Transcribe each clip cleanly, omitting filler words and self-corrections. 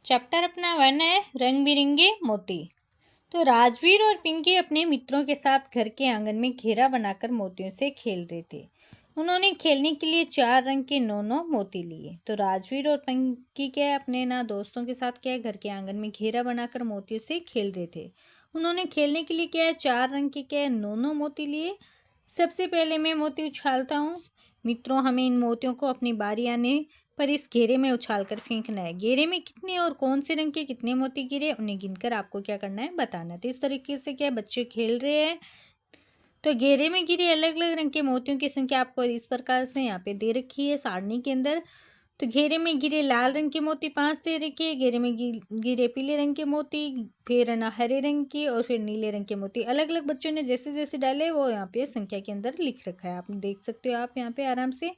Chapter अपना one है रंग बिरंगे मोती। तो राजवीर और पिंकी अपने मित्रों के साथ घर के आंगन में घेरा बनाकर मोतियों से खेल रहे थे। उन्होंने खेलने के लिए 4 रंग के 9 मोती लिए। तो राजवीर और पिंकी के अपने दोस्तों के साथ क्या है, घर के आंगन में घेरा बनाकर मोतियों से खेल रहे थे। उन्होंने खेलने के लिए क्या है, 4 रंग के क्या है 9 मोती लिए। सबसे पहले मैं मोती उछालता हूँ। मित्रों, हमें इन मोतियों को अपनी बारी आने पर इस घेरे में उछाल कर फेंकना है। घेरे में कितने और कौन से रंग के कितने मोती गिरे, उन्हें गिनकर आपको क्या करना है, बताना है। तो इस तरीके से क्या बच्चे खेल रहे हैं। तो घेरे में गिरे अलग अलग रंग के मोतियों की संख्या आपको इस प्रकार से यहाँ पे दे रखी है सारणी के अंदर। तो घेरे में गिरे लाल रंग के मोती 5 दे रखे हैं। घेरे में गिरे पीले रंग के मोती, फिर हरे रंग के, और फिर नीले रंग के मोती। अलग अलग बच्चों ने जैसे जैसे डाले वो यहाँ पे संख्या के अंदर लिख रखा है, आप देख सकते हो आप यहाँ पे आराम से।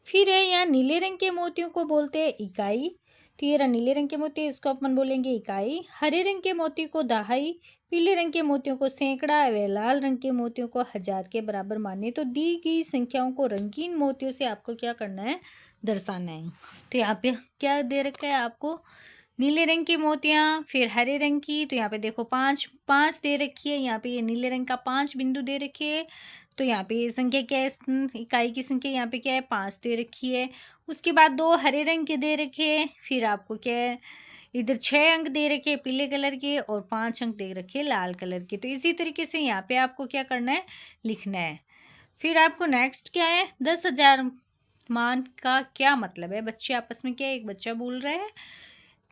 फिर है यहाँ नीले रंग के मोतियों को बोलते हैं इकाई। तो ये नीले रंग के मोती, इसको अपन बोलेंगे इकाई। हरे रंग के मोती को दहाई, पीले रंग के मोतियों को सैकड़ा, व लाल रंग के मोतियों को 1000 के बराबर माने। तो दी गई संख्याओं को रंगीन मोतियों से आपको क्या करना है, दर्शाना है। तो यहाँ पे क्या दे रखा है आपको, नीले रंग की मोतियाँ, फिर हरे रंग की। तो यहाँ पे देखो 5 5 दे रखी है। यहाँ पे ये नीले रंग का 5 बिंदु दे रखी है। तो यहाँ पे ये संख्या क्या है, इकाई की संख्या यहाँ पे क्या है, 5 दे रखी है। उसके बाद 2 हरे रंग के दे रखे हैं। फिर आपको क्या है, इधर 6 अंक दे रखे हैं पीले कलर के, और 5 अंक दे रखे हैं लाल कलर के। तो इसी तरीके से यहाँ पे आपको क्या करना है, लिखना है। फिर आपको नेक्स्ट क्या है, 10,000 मान का क्या मतलब है। बच्चे आपस में क्या है, एक बच्चा बोल रहा है।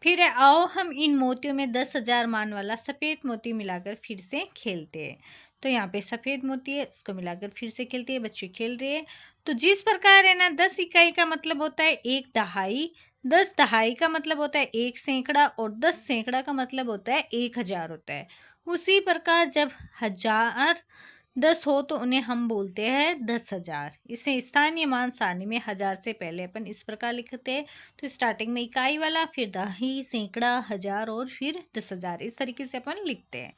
फिर आओ हम इन मोतियों में 10,000 मान वाला सफ़ेद मोती मिलाकर फिर से खेलते हैं। तो यहाँ पे सफ़ेद मोती है, उसको मिलाकर फिर से खेलते हैं, बच्चे खेल रहे हैं। तो जिस प्रकार है 10 इकाई का मतलब होता है 1 दहाई, 10 दहाई का मतलब होता है 1 सैकड़ा, और 10 सैकड़ा का मतलब होता है 1000 होता है। उसी प्रकार जब 1000 10 हो तो उन्हें हम बोलते हैं 10,000। इसे स्थानीय मान सारणी में 1000 से पहले अपन इस प्रकार लिखते हैं। तो स्टार्टिंग में इकाई वाला, फिर दहाई, सैकड़ा, 1000 और फिर 10,000, इस तरीके से अपन लिखते हैं।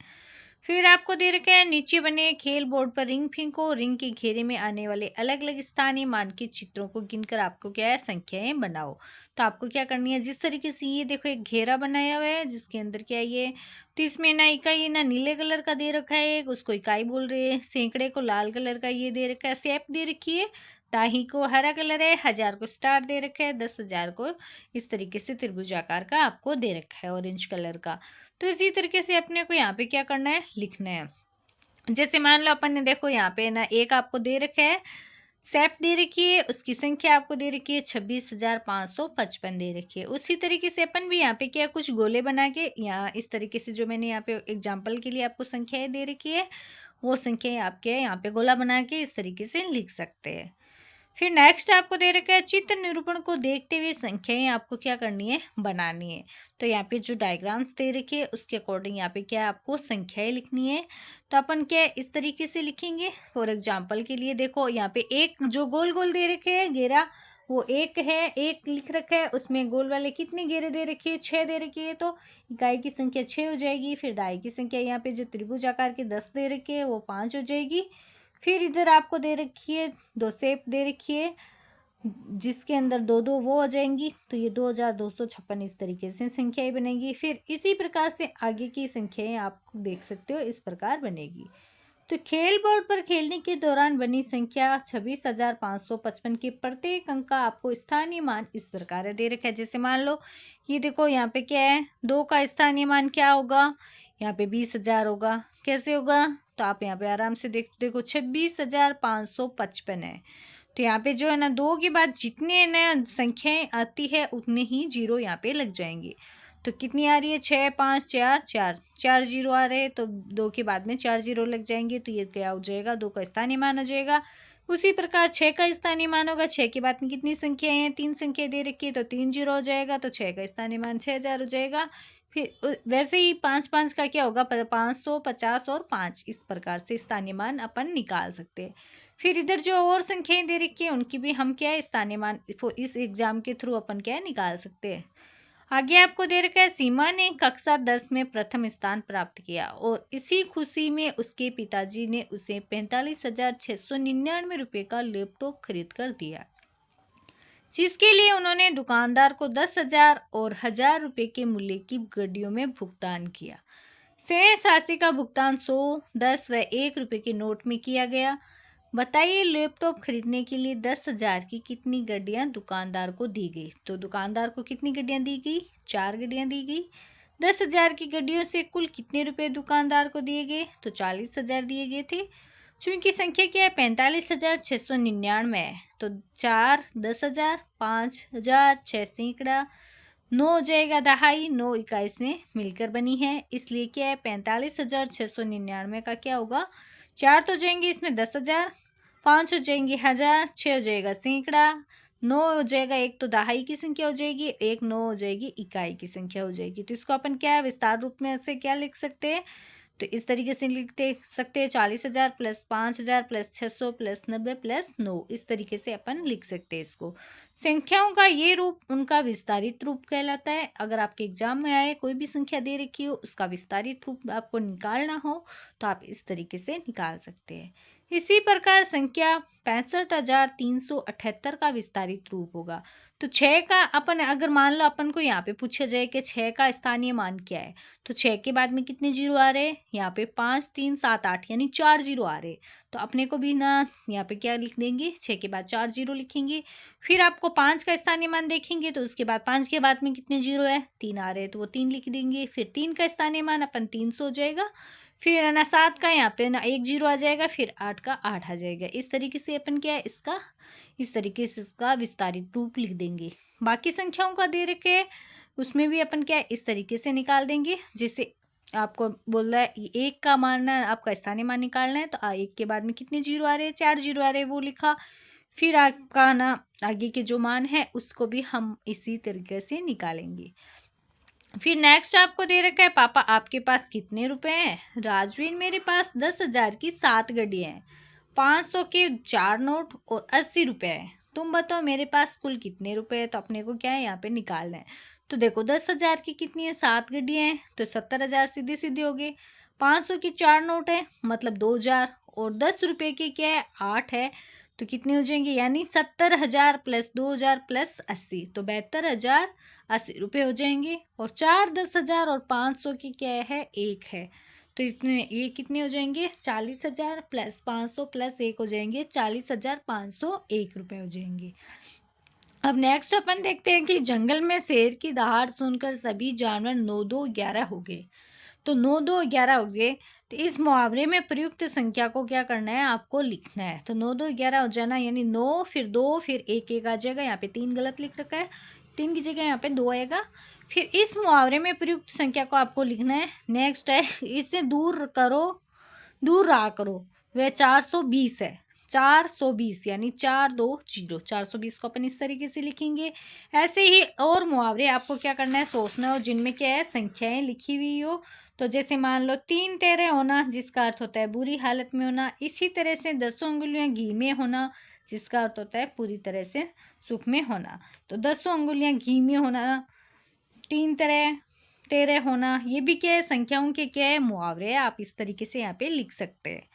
फिर आपको दे रखा है नीचे बने खेल बोर्ड पर रिंग फेंको। रिंग के घेरे में आने वाले अलग अलग स्थानीय मान के चित्रों को गिनकर आपको क्या है, संख्याएं बनाओ। तो आपको क्या करनी है, जिस तरीके से ये देखो एक घेरा बनाया हुआ है जिसके अंदर क्या है ये, तो इसमें इकाई नीले कलर का दे रखा है, उसको इकाई बोल रहे हैं। सैकड़े को लाल कलर का ये दे रखा है, शेप दे रखी है। दाही को हरा कलर है, 1000 को स्टार दे रखा है, 10,000 को इस तरीके से त्रिभुज आकार का आपको दे रखा है ऑरेंज कलर का। तो इसी तरीके से अपने को यहाँ पे क्या करना है, लिखना है। जैसे मान लो अपन ने देखो यहाँ पे एक आपको दे रखा है, सेप दे रखी है, उसकी संख्या आपको दे रखी है 26,555 दे रखी है। उसी तरीके से अपन भी यहाँ पे क्या कुछ गोले बना के, यहाँ इस तरीके से जो मैंने यहाँ पे एग्जाम्पल के लिए आपको संख्याएं दे रखी है, वो संख्याएं आपके यहाँ पे गोला बना के इस तरीके से लिख सकते हैं। फिर नेक्स्ट आपको दे रखा है चित्र निरूपण को देखते हुए संख्याएं आपको क्या करनी है, बनानी है। तो यहाँ पे जो डायग्राम्स दे रखे हैं उसके अकॉर्डिंग यहाँ पे क्या आपको संख्याएं लिखनी है। तो अपन क्या इस तरीके से लिखेंगे। फॉर एग्जांपल के लिए देखो यहाँ पे एक जो गोल गोल दे रखे हैं घेरा, वो एक है, एक लिख रखा है। उसमें गोल वाले कितने घेरे दे रखे हैं, 6 दे रखी है। तो इकाई की संख्या 6 हो जाएगी। फिर दाई की संख्या यहाँ पे जो त्रिभुज आकार के 10 दे रखे हैं वो 5 हो जाएगी। फिर इधर आपको दे रखी है 2 शेप दे रखी है जिसके अंदर 2 2 वो हो जाएंगी। तो ये 2256 इस तरीके से संख्याएं बनेगी। फिर इसी प्रकार से आगे की संख्याएं आप देख सकते हो इस प्रकार बनेगी। तो खेल बोर्ड पर खेलने के दौरान बनी संख्या 26,555 के प्रत्येक अंक का आपको स्थानीय मान इस प्रकार दे रखा है। जैसे मान लो ये देखो यहाँ पे क्या है, 2 का स्थानीय मान क्या होगा, यहाँ पे 20,000 होगा। कैसे होगा, तो आप यहाँ पे आराम से देखो 26,555 है। तो यहाँ पे जो है 2 के बाद जितने संख्याएं आती है उतने ही जीरो यहाँ पे लग जाएंगे। तो कितनी आ रही है, 6 5 4 4 4 जीरो आ रहे हैं। तो 2 के बाद में 4 जीरो लग जाएंगे। तो ये क्या हो जाएगा, 2 का स्थानीय मान हो जाएगा। उसी प्रकार 6 का स्थानीय मान होगा। 6 के बाद में कितनी संख्याएं हैं, 3 संख्या दे रखी है, तो 3 जीरो हो जाएगा। तो 6 का स्थानीय मान 6,000 हो जाएगा। फिर वैसे ही 5 5 का क्या होगा, 550 और 5, इस प्रकार से स्थानीय मान अपन निकाल सकते हैं। फिर इधर जो और संख्याएं दे रखी है उनकी भी हम क्या है, स्थानीय मान इस एग्जाम के थ्रू अपन क्या है, निकाल सकते हैं। आगे आपको दे रखा है सीमा ने कक्षा 10 में प्रथम स्थान प्राप्त किया और इसी खुशी में उसके पिताजी ने उसे 45,699 रुपये का लैपटॉप खरीद कर दिया। जिसके लिए उन्होंने दुकानदार को 10,000 और 1,000 रुपये के मूल्य की गड्डियों में भुगतान किया। शेष राशि का भुगतान 100, 10 व 1 रुपये के नोट में किया गया। बताइए लैपटॉप खरीदने के लिए 10,000 की कितनी गड्डियां दुकानदार को दी गई। तो दुकानदार को कितनी गड्डियां दी गई? 4 गड्डियां दी गई। 10,000 की गड्डियों से कुल कितने रुपए दुकानदार को दिए गए? तो 40,000 दिए गए थे। चूंकि संख्या क्या है? 45,699 है। तो 4 10,000, 5,000, 6 सैकड़ा, 9 हो जाएगा दहाई, 9 इकाई से मिलकर बनी है, इसलिए क्या है 45,699 का क्या होगा? 4 तो जाएंगे इसमें 10,000, 5 हो जाएंगे 1,000, 6 हो जाएगा सैकड़ा, 9 हो जाएगा, एक तो दहाई की संख्या हो जाएगी, एक 9 हो जाएगी इकाई की संख्या हो जाएगी। तो इसको अपन क्या है विस्तार रूप में ऐसे क्या लिख सकते हैं? तो इस तरीके से लिखते सकते हैं 40,000 प्लस 5,000 प्लस 600 प्लस 90 प्लस 9, इस तरीके से अपन लिख सकते हैं इसको। संख्याओं का ये रूप उनका विस्तारित रूप कहलाता है। अगर आपके एग्जाम में आए कोई भी संख्या दे रखी हो उसका विस्तारित रूप आपको निकालना हो तो आप इस तरीके से निकाल सकते हैं। इसी प्रकार संख्या 65,378 का विस्तारित रूप होगा। तो 6 का अपन अगर मान लो अपन को यहाँ पे पूछा जाए कि 6 का स्थानीय मान क्या है, तो 6 के बाद में कितने जीरो आ रहे हैं? यहाँ पे 5, 3, 7, 8 यानी 4 जीरो आ रहे हैं। तो अपने को भी ना यहाँ पे क्या लिख देंगे? 6 के बाद 4 जीरो लिखेंगे। फिर आपको 5 का स्थानीय मान देखेंगे तो उसके बाद 5 के बाद में कितने जीरो है? 3 आ रहे हैं, तो वो 3 लिख देंगे। फिर 3 का स्थानीय मान अपन 300 हो जाएगा। फिर है ना 7 का यहाँ पे ना 1 जीरो आ जाएगा, फिर 8 का 8 आ जाएगा। इस तरीके से अपन क्या है इसका इस तरीके से इसका विस्तारित रूप लिख देंगे। बाकी संख्याओं का दे रखे है उसमें भी अपन क्या है इस तरीके से निकाल देंगे। जैसे आपको बोल रहा है 1 का मानना आपका स्थानीय मान निकालना है, तो 1 के बाद में कितने जीरो आ रहे हैं? 4 जीरो आ रहे हैं, वो लिखा। फिर आपका ना आगे के जो मान है उसको भी हम इसी तरीके से निकालेंगे। फिर नेक्स्ट आपको दे रखा है पापा आपके पास कितने रुपए हैं? राजवीर मेरे पास 10,000 की 7 गड्डियाँ हैं, 500 के 4 नोट और 80 रुपए है। तुम बताओ मेरे पास कुल कितने रुपए है? तो अपने को क्या है यहाँ पे निकालना है। तो देखो 10,000 की कितनी है? 7 गड्डियाँ हैं, तो 70,000 सीधे सीधे हो गए। 500 की 4 नोट है मतलब 2,000, और 10 रुपये की क्या है? 8 है, तो कितने हो जाएंगे? यानी 70,000 प्लस 2,000 प्लस 80, तो 72,080 रुपये हो जाएंगे। और 4 10,000 और 500 की क्या है? 1 है, तो इतने ये कितने हो जाएंगे? 40,000 प्लस 500 प्लस 1 हो जाएंगे 40,501 रुपये हो जाएंगे। अब नेक्स्ट अपन देखते हैं कि जंगल में शेर की दहाड़ सुनकर सभी जानवर 9 2 11 हो गए। तो 9 2 11 हो गए, तो इस मुहावरे में प्रयुक्त संख्या को क्या करना है? आपको लिखना है। तो 9 2 11 हो जाना, यानी 9 फिर 2 फिर 1 1 आ जाएगा। यहाँ पे 3 गलत लिख रखा है, 3 की जगह यहाँ पे 2 आएगा। फिर इस मुहावरे में प्रयुक्त संख्या को आपको लिखना है। नेक्स्ट है इससे दूर करो, दूर रहा करो, वह 420 है। 420 यानी 4 2 0, 420 को अपन इस तरीके से लिखेंगे। ऐसे ही और मुहावरे आपको क्या करना है? सोचना हो जिनमें क्या है संख्याएं लिखी हुई हो। तो जैसे मान लो 3 तेरे होना, जिसका अर्थ होता है बुरी हालत में होना। इसी तरह से 10 अंगुलियां घी में होना, जिसका अर्थ होता है पूरी तरह से सुख में होना। तो 10 अंगुलियां घी में होना, 3 तरह तेरह होना, ये भी क्या है? संख्याओं के क्या है? मुहावरे है। आप इस तरीके से यहाँ पे लिख सकते हैं।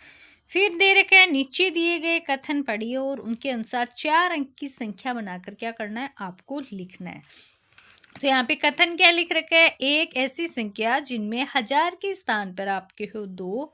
फिर दे रखा है नीचे दिए गए कथन पढ़िए और उनके अनुसार 4 अंक की संख्या बनाकर क्या करना है? आपको लिखना है। तो यहाँ पे कथन क्या लिख रखा है? एक ऐसी संख्या जिनमें 1000 के स्थान पर आपके हो 2,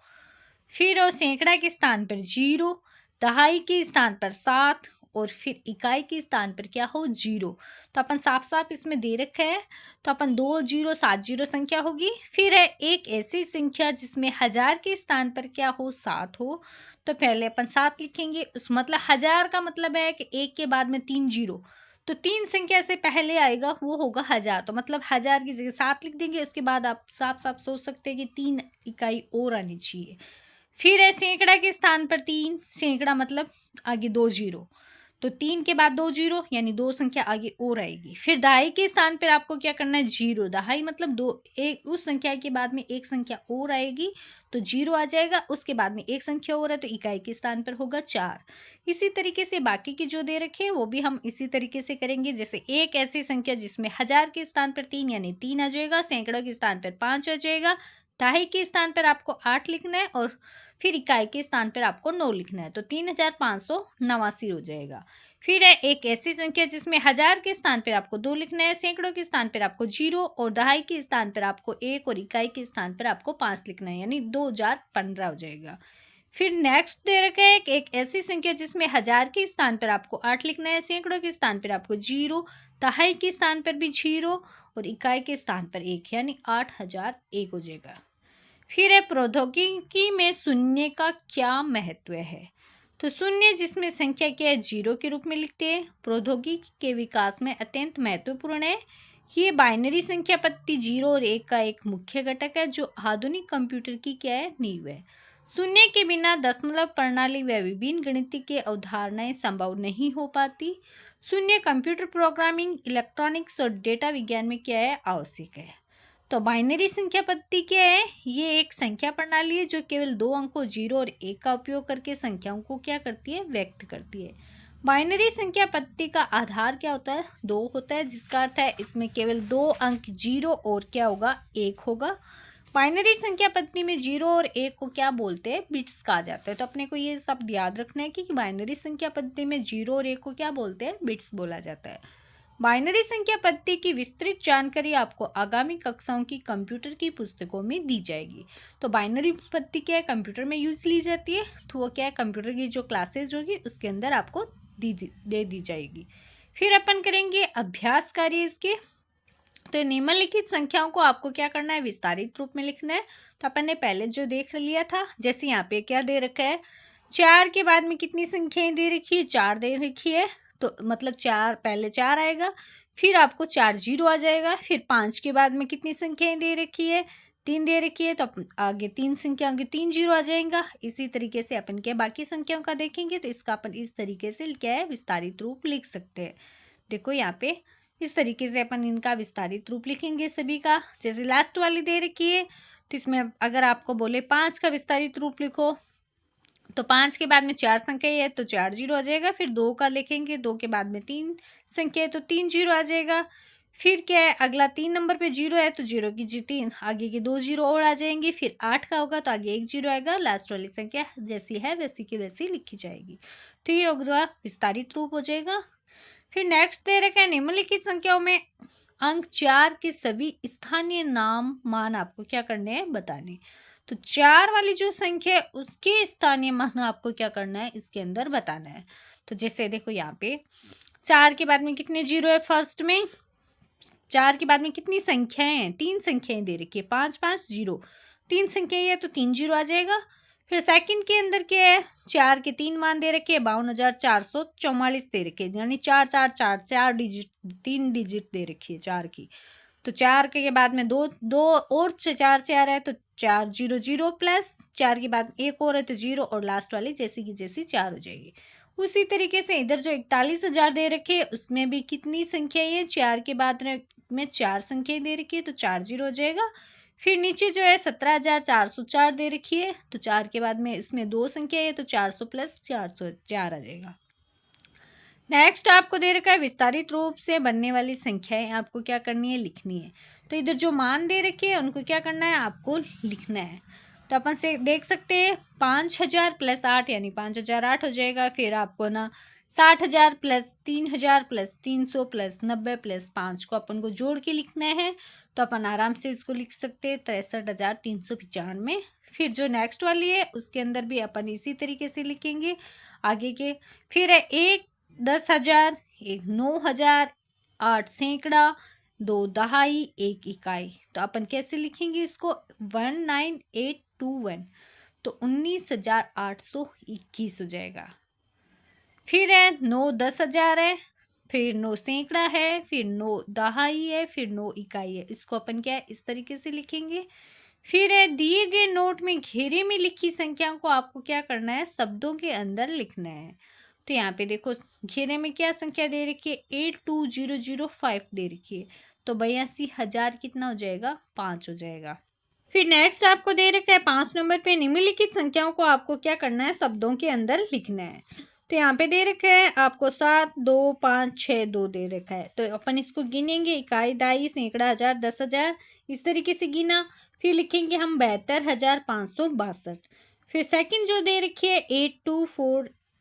फिर और सैकड़ा के स्थान पर 0, दहाई के स्थान पर 7 और फिर इकाई के स्थान पर क्या हो? 0। तो अपन साफ साफ इसमें दे रखा है, तो अपन 2 0 7 0 संख्या होगी। फिर है एक ऐसी संख्या जिसमें 1000 के स्थान पर क्या हो? 7 हो। तो पहले अपन 7 लिखेंगे, उस मतलब 1000 का मतलब है कि 1 के बाद में 3 0, तो 3 संख्या से पहले आएगा वो होगा 1000। तो मतलब 1000 की जगह 7 लिख देंगे। उसके बाद आप साफ साफ सोच सकते हैं कि 3 इकाई और आनी चाहिए। फिर है सैकड़ा के स्थान पर 3, सैकड़ा मतलब आगे 2 जीरो, तो 3 के बाद 2 जीरो यानी 2 संख्या आगे और आएगी। फिर दहाई के स्थान पर आपको क्या करना है? 0, दहाई मतलब 2, एक उस संख्या के बाद में एक संख्या और आएगी तो 0 आ जाएगा। उसके बाद में एक संख्या और है तो इकाई के स्थान पर होगा 4। इसी तरीके से बाकी की जो दे रखे हैं वो भी हम इसी तरीके से करेंगे। जैसे एक ऐसी संख्या जिसमें 1000 के स्थान पर 3 यानी 3 आ जाएगा, सैकड़ों के स्थान पर 5 आ जाएगा, दहाई के स्थान पर आपको 8 लिखना है और फिर इकाई के स्थान पर आपको 9 लिखना है, तो 3589 हो जाएगा। फिर है एक ऐसी संख्या जिसमें हजार के स्थान पर आपको 2 लिखना है, सैकड़ों के स्थान पर आपको 0 और दहाई के स्थान पर आपको 1 और इकाई के स्थान पर आपको 5 लिखना है, यानी 2015 हो जाएगा। फिर नेक्स्ट दे रखा है एक ऐसी संख्या जिसमें हजार के स्थान पर आपको 8 लिखना है, सैकड़ों के स्थान पर आपको 0, दहाई के स्थान पर भी 0 और इकाई के स्थान पर 1, यानी 8001 हो जाएगा। फिर है प्रौद्योगिकी में शून्य का क्या महत्व है। तो शून्य जिसमें संख्या क्या है 0 के रूप में लिखते हैं, प्रौद्योगिकी के विकास में अत्यंत महत्वपूर्ण है। ये बाइनरी संख्या पत्ती 0 और 1 का एक मुख्य घटक है जो आधुनिक कंप्यूटर की क्या है नींव है। शून्य के बिना दशमलव प्रणाली व विभिन्न गणितीय अवधारणाएं संभव नहीं हो पाती। शून्य कंप्यूटर प्रोग्रामिंग, इलेक्ट्रॉनिक्स और डेटा विज्ञान में क्या है आवश्यक है। तो बाइनरी संख्या पद्धति क्या है, ये एक संख्या प्रणाली है जो केवल 2 अंकों 0 और 1 का उपयोग करके संख्याओं को क्या करती है, व्यक्त करती है। बाइनरी संख्या पद्धति का आधार क्या होता है, 2 होता है, जिसका अर्थ है इसमें केवल 2 अंक 0 और क्या होगा, 1 होगा। बाइनरी संख्या पद्धति में 0 और 1 को क्या बोलते हैं, बिट्स कहा जाता है। तो अपने को ये सब याद रखना है कि बाइनरी संख्या पद्धति में 0 और 1 को क्या बोलते हैं, बिट्स बोला जाता है। बाइनरी संख्या पद्धति की विस्तृत जानकारी आपको आगामी कक्षाओं की कंप्यूटर की पुस्तकों में दी जाएगी। तो बाइनरी पद्धति क्या है, कंप्यूटर में यूज ली जाती है, तो वो क्या है, कंप्यूटर की जो क्लासेज होगी उसके अंदर आपको दे दी जाएगी। फिर अपन करेंगे अभ्यास कार्य इसके। तो निम्नलिखित संख्याओं को आपको क्या करना है, विस्तारित रूप में लिखना है। तो अपन ने पहले जो देख लिया था, जैसे यहाँ पे क्या दे रखा है, 4 के बाद में कितनी संख्याएं दे रखी है, 4 दे रखी है। तो मतलब 4 पहले 4 आएगा, फिर आपको 4 0 आ जाएगा। फिर 5 के बाद में कितनी संख्याएं दे रखी है, 3 दे रखी है, तो आगे 3 संख्या आगे 3 0 आ जाएगा। इसी तरीके से अपन क्या बाकी संख्याओं का देखेंगे, तो इसका अपन इस तरीके से क्या है, विस्तारित रूप लिख सकते हैं। देखो यहाँ पे इस तरीके से अपन इनका विस्तारित रूप लिखेंगे सभी का। जैसे लास्ट वाली दे रखी है, तो इसमें अगर आपको बोले 5 का विस्तारित रूप लिखो, तो 5 के बाद में 4 संख्या है तो 4 0 आ जाएगा। फिर 2 का लिखेंगे, 2 के बाद में 3 संख्या है तो 3 0 आ जाएगा। फिर क्या है, अगला 3 नंबर पे 0 है तो 0 की 3 आगे के 2 0 और आ जाएंगे। फिर 8 का होगा तो आगे 1 0 आएगा। लास्ट वाली संख्या जैसी है वैसी की वैसी लिखी जाएगी। तो ये होगा विस्तारित रूप हो जाएगा। फिर नेक्स्ट दे रखा है निम्नलिखित संख्याओं में अंक 4 के सभी स्थानीय नाम मान आपको क्या करने हैं, बताने। तो 4 वाली जो संख्या है उसके स्थानीय मान आपको क्या करना है, इसके अंदर बताना है। तो जैसे देखो यहाँ पे 4 के बाद में कितने 0 है, फर्स्ट में 4 के बाद में कितनी संख्याएं हैं, 3 संख्याएं दे रखी है, 5 5 0, 3 संख्याएं है तो 3 0 आ जाएगा। फिर सेकंड के अंदर क्या है, 4 के 3 मान दे रखे हैं, 52,444 दे रखे हैं, यानी 4 4 4 4 डिजिट 3 डिजिट दे रखी है 4 की। तो 4 के बाद में 2 2 और 4 4 है तो 4 0 0 प्लस 4 के बाद 1 और है तो 0 और लास्ट वाली जैसी की जैसी 4 हो जाएगी। उसी तरीके से इधर जो 41,000 दे रखे हैं उसमें भी कितनी संख्या है, 4 के बाद में 4 संख्या दे रखी है तो 4 0 हो जाएगा। फिर नीचे जो है 17,404 दे रखी है, तो 4 के बाद में इसमें 2 संख्या है तो 400 प्लस 404 आ जाएगा। नेक्स्ट आपको दे रखा है विस्तारित रूप से बनने वाली संख्याएं आपको क्या करनी है, लिखनी है। तो इधर जो मान दे रखे हैं उनको क्या करना है, आपको लिखना है। तो अपन से देख सकते हैं 5,000 प्लस 8 यानी 5,008 हो जाएगा। फिर आपको ना 60,000 प्लस 3,000 प्लस 300 प्लस 90 प्लस 5 को अपन को जोड़ के लिखना है। तो अपन आराम से इसको लिख सकते हैं 63,395। फिर जो नेक्स्ट वाली है उसके अंदर भी अपन इसी तरीके से लिखेंगे आगे के। फिर है 1 10,000, 1 9,000, 8 सैकड़ा, 2 दहाई, 1 इकाई। तो अपन कैसे लिखेंगे इसको, 19821, तो 19,821 हो जाएगा। फिर है 9 10,000 है, फिर 9 सैकड़ा है, फिर 9 दहाई है, फिर 9 इकाई है। इसको अपन क्या है, इस तरीके से लिखेंगे। फिर है दिए गए नोट में घेरे में लिखी संख्याओं को आपको क्या करना है, शब्दों के अंदर लिखना है। तो यहाँ पे देखो घेरे में क्या संख्या दे रखी है, 82,005 दे रखी है, तो 82,000 कितना हो जाएगा, 5 हो जाएगा। फिर नेक्स्ट आपको दे रखा है 5 नंबर पे निम्नलिखित संख्याओं को आपको क्या करना है, शब्दों के अंदर लिखना है। तो यहाँ पे दे रखा है आपको 7 2 5 6 2 दे रखा है, तो अपन इसको गिनेंगे, इकाई दहाई सैकड़ा 1000 10,000 इस तरीके से गिना। फिर लिखेंगे हम 72,562। फिर सेकंड जो दे रखी है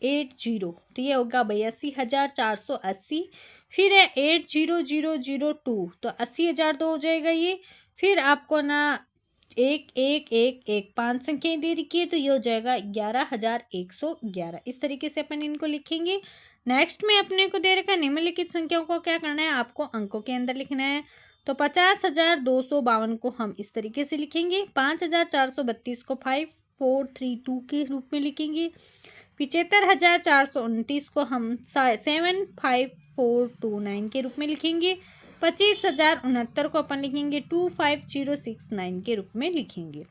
880, तो ये होगा 82,480। फिर है 80002, तो 80,002 हो जाएगा ये। फिर आपको ना 1111 5 संख्याएं दे रखी है, तो ये हो जाएगा 11,111। इस तरीके से अपन इनको लिखेंगे। नेक्स्ट में अपने को दे रखा है निम्नलिखित संख्याओं को क्या करना है, आपको अंकों के अंदर लिखना है। तो 50,252 को हम इस तरीके से लिखेंगे। 5,432 को 5432 के रूप में लिखेंगे। 75,429 को हम 75429 के रूप में लिखेंगे। 25,069 को अपन लिखेंगे 25069 के रूप में लिखेंगे।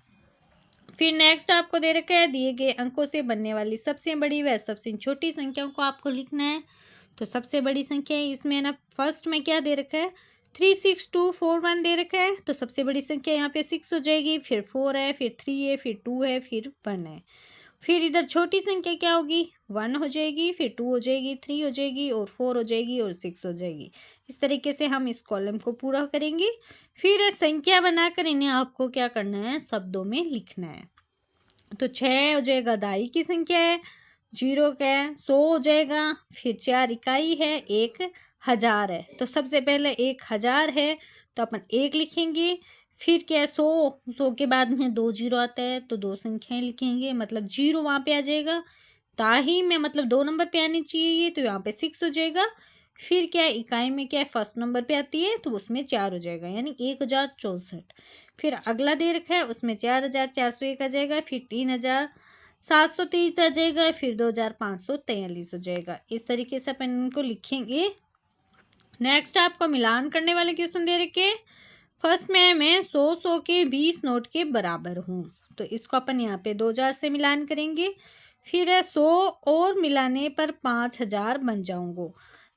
फिर नेक्स्ट आपको दे रखा है दिए गए अंकों से बनने वाली सबसे बड़ी व सबसे छोटी संख्याओं को आपको लिखना है। तो सबसे बड़ी संख्या है इसमें ना, फर्स्ट में क्या दे रखा है 36241 दे रखा है, तो सबसे बड़ी संख्या यहाँ पे 6 हो जाएगी। फिर 4 है, फिर 3 है, फिर 2 है, फिर 1 है। फिर इधर छोटी संख्या क्या होगी 1 हो जाएगी, फिर 2 हो जाएगी, 3 हो जाएगी और 4 हो जाएगी और 6 हो जाएगी। इस तरीके से हम इस कॉलम को पूरा करेंगे। फिर संख्या बनाकर इन्हें आपको क्या करना है शब्दों में लिखना है। तो 6 हो जाएगा दाई की संख्या है, 0 का है, 100 हो जाएगा, फिर 4 इकाई है, 1,000 है। तो सबसे पहले 1,000 है तो अपन 1 लिखेंगे। फिर क्या है 100 के बाद में 2 जीरो आता है, तो 2 संख्याएं लिखेंगे, मतलब 0 वहाँ पे आ जाएगा। ताही में मतलब 2 नंबर पे आनी चाहिए ये, तो यहाँ पे 6 हो जाएगा। फिर क्या है इकाई में क्या है फर्स्ट नंबर पे आती है, तो उसमें 4 हो जाएगा, यानी 1,064। फिर अगला दे रखा है उसमें 4,401 आ जाएगा, फिर 3,723 आ जाएगा, फिर 2,543 हो जाएगा। इस तरीके से अपन इनको लिखेंगे। नेक्स्ट आपको मिलान करने वाले क्वेश्चन दे रखे। फर्स्ट में मैं 100 के 20 नोट के बराबर हूँ, तो इसको अपन यहाँ पे 2,000 से मिलान करेंगे। फिर है 100 और मिलाने पर 5,000 बन जाऊंगा,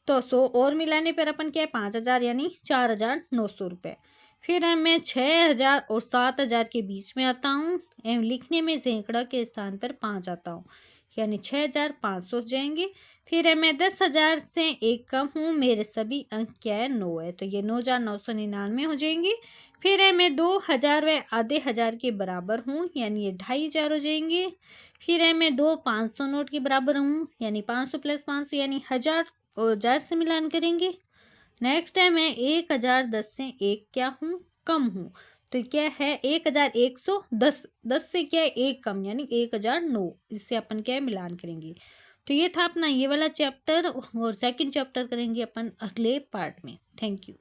तो 100 और मिलाने पर अपन क्या है 5,000 यानी 4,900 रुपये। फिर है मैं 6,000 और 7,000 के बीच में आता हूँ एवं लिखने में सैकड़ा के स्थान पर 5 आता हूँ, यानी 6,500 जाएंगे। फिर है मैं 10,000 से एक कम हूँ, मेरे सभी अंक क्या है 9 है, तो ये 9,999 हो जाएंगे। फिर है मैं 2,000 व आधे हज़ार के बराबर हूँ, यानी ये 2,500 हो जाएंगे। फिर है मैं 2 500 नोट के बराबर हूँ, यानी 500 प्लस 500 यानी 1,000 और 1,000 से मिलान करेंगे। नेक्स्ट है मैं 1,010 से एक क्या हूँ कम हूँ, तो क्या है 1,110, 10 से क्या है एक कम यानी 1,009। इससे अपन क्या है मिलान करेंगे। तो ये था अपना ये वाला चैप्टर, और सेकंड चैप्टर करेंगे अपन अगले पार्ट में। Thank you.